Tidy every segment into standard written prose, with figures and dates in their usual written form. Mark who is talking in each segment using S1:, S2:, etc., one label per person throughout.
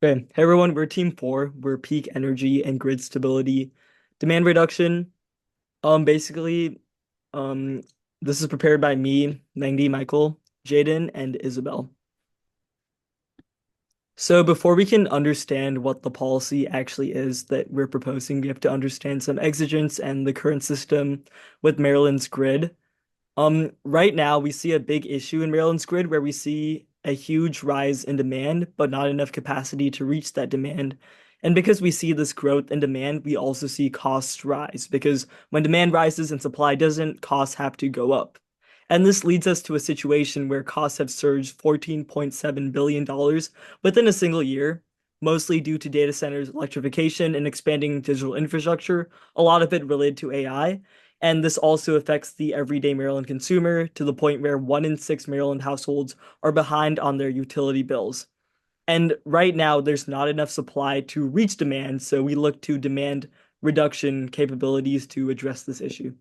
S1: Okay, hey everyone, we're Team 4. We're peak energy and grid stability, demand reduction. Basically, um, this is prepared by me, Mandy, Michael, Jaden, and Isabel. So before we can understand what the policy actually is that we're proposing, we have to understand some exigence and the current system with Maryland's grid. Right now we see a big issue in Maryland's grid where we see a huge rise in demand, but not enough capacity to reach that demand. And because we see this growth in demand, we also see costs rise because when demand rises and supply doesn't, costs have to go up. And this leads us to a situation where costs have surged $14.7 billion within a single year, mostly due to data centers, electrification, and expanding digital infrastructure, a lot of it related to AI. And this also affects the everyday Maryland consumer to the point where 1 in 6 Maryland households are behind on their utility bills. And right now, there's not enough supply to reach demand, so we look to demand reduction capabilities to address this issue.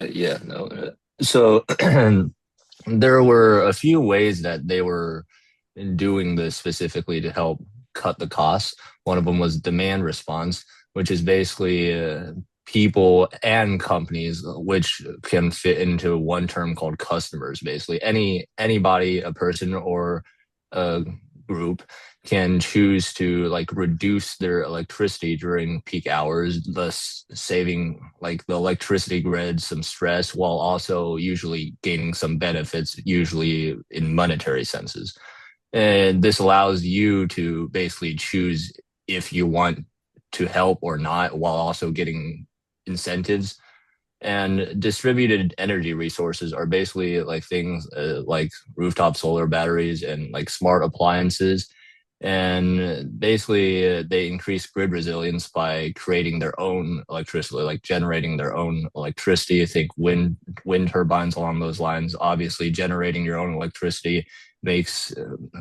S2: Yeah, no. So there were a few ways that they were doing this specifically to help cut the costs. One of them was demand response, which is basically people and companies, which can fit into one term called customers. Basically, anybody, a person or a group can choose to like reduce their electricity during peak hours, thus saving like the electricity grid some stress while also usually gaining some benefits, usually in monetary senses. And this allows you to basically choose if you want to help or not while also getting incentives. And distributed energy resources are basically like things like rooftop solar batteries and like smart appliances. And basically, they increase grid resilience by creating their own electricity, like generating their own electricity. I think wind turbines along those lines. Obviously, generating your own electricity makes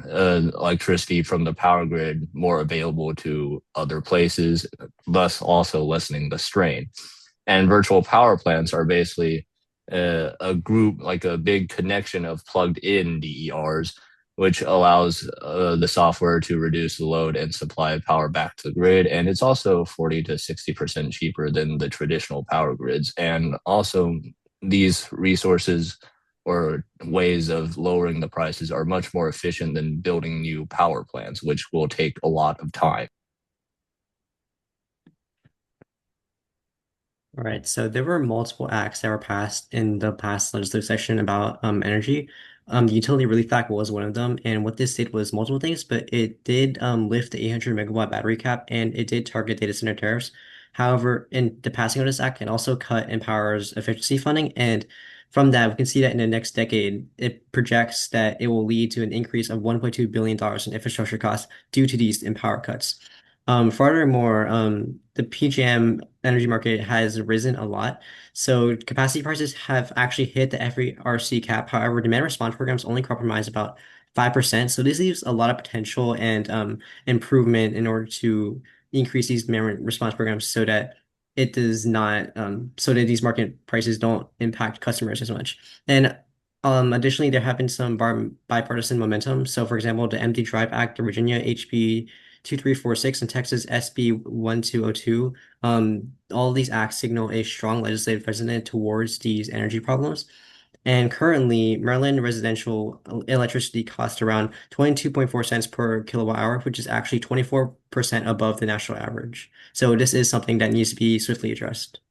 S2: electricity from the power grid more available to other places, thus also lessening the strain. And virtual power plants are basically a group, like a big connection of plugged in DERs, which allows the software to reduce the load and supply power back to the grid. And it's also 40 to 60% cheaper than the traditional power grids. And also, these resources or ways of lowering the prices are much more efficient than building new power plants, which will take a lot of time.
S3: All right, so there were multiple acts that were passed in the past legislative session about energy. The utility relief act was one of them, and what this did was multiple things, but it did lift the 800 megawatt battery cap, and it did target data center tariffs. However, in the passing of this act, it also cut Empower's efficiency funding, and from that, we can see that in the next decade, it projects that it will lead to an increase of $1.2 billion in infrastructure costs due to these Empower cuts. Furthermore, the PJM energy market has risen a lot. So capacity prices have actually hit the FRC cap. However, demand response programs only compromise about 5%. So this leaves a lot of potential and improvement in order to increase these demand response programs so that it does not so that these market prices don't impact customers as much. And additionally, there have been some bipartisan momentum. So, for example, the Empty Drive Act, the Virginia HB 2346 and Texas SB 1202. All of these acts signal a strong legislative precedent towards these energy problems. And currently, Maryland residential electricity costs around 22.4 cents per kilowatt hour, which is actually 24% above the national average. So this is something that needs to be swiftly addressed.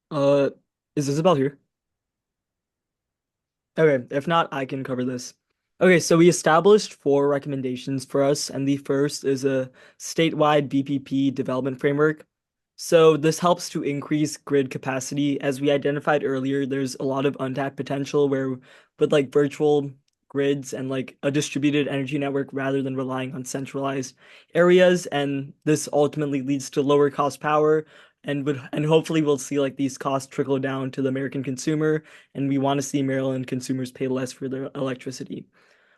S1: Uh, is Isabel here? Okay, if not, I can cover this. Okay, so we established 4 recommendations for us, and the first is a statewide BPP development framework. So this helps to increase grid capacity. As we identified earlier, there's a lot of untapped potential where with like virtual grids and like a distributed energy network rather than relying on centralized areas, and this ultimately leads to lower cost power and hopefully we'll see like these costs trickle down to the American consumer and we want to see Maryland consumers pay less for their electricity.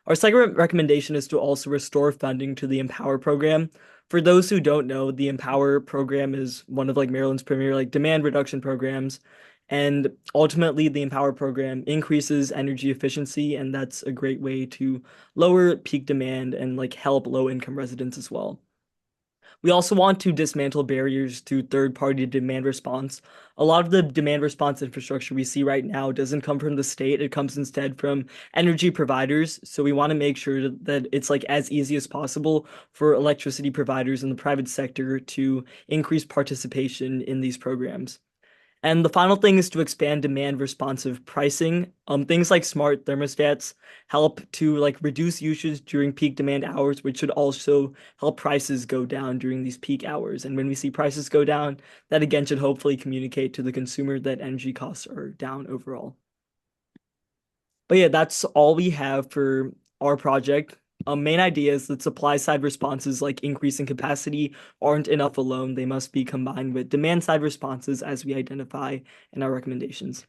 S1: Our second recommendation is to also restore funding to the Empower program. For those who don't know, the Empower program is one of like Maryland's premier like demand reduction programs. And ultimately, the Empower program increases energy efficiency, and that's a great way to lower peak demand and like help low income residents as well. We also want to dismantle barriers to third-party demand response. A lot of the demand response infrastructure we see right now doesn't come from the state. It comes instead from energy providers. So we want to make sure that it's like as easy as possible for electricity providers in the private sector to increase participation in these programs. And the final thing is to expand demand responsive pricing. Things like smart thermostats help to like reduce usage during peak demand hours, which should also help prices go down during these peak hours. And when we see prices go down, that again should hopefully communicate to the consumer that energy costs are down overall. But yeah, that's all we have for our project. Main idea is that supply side responses like increasing capacity aren't enough alone. They must be combined with demand side responses as we identify in our recommendations.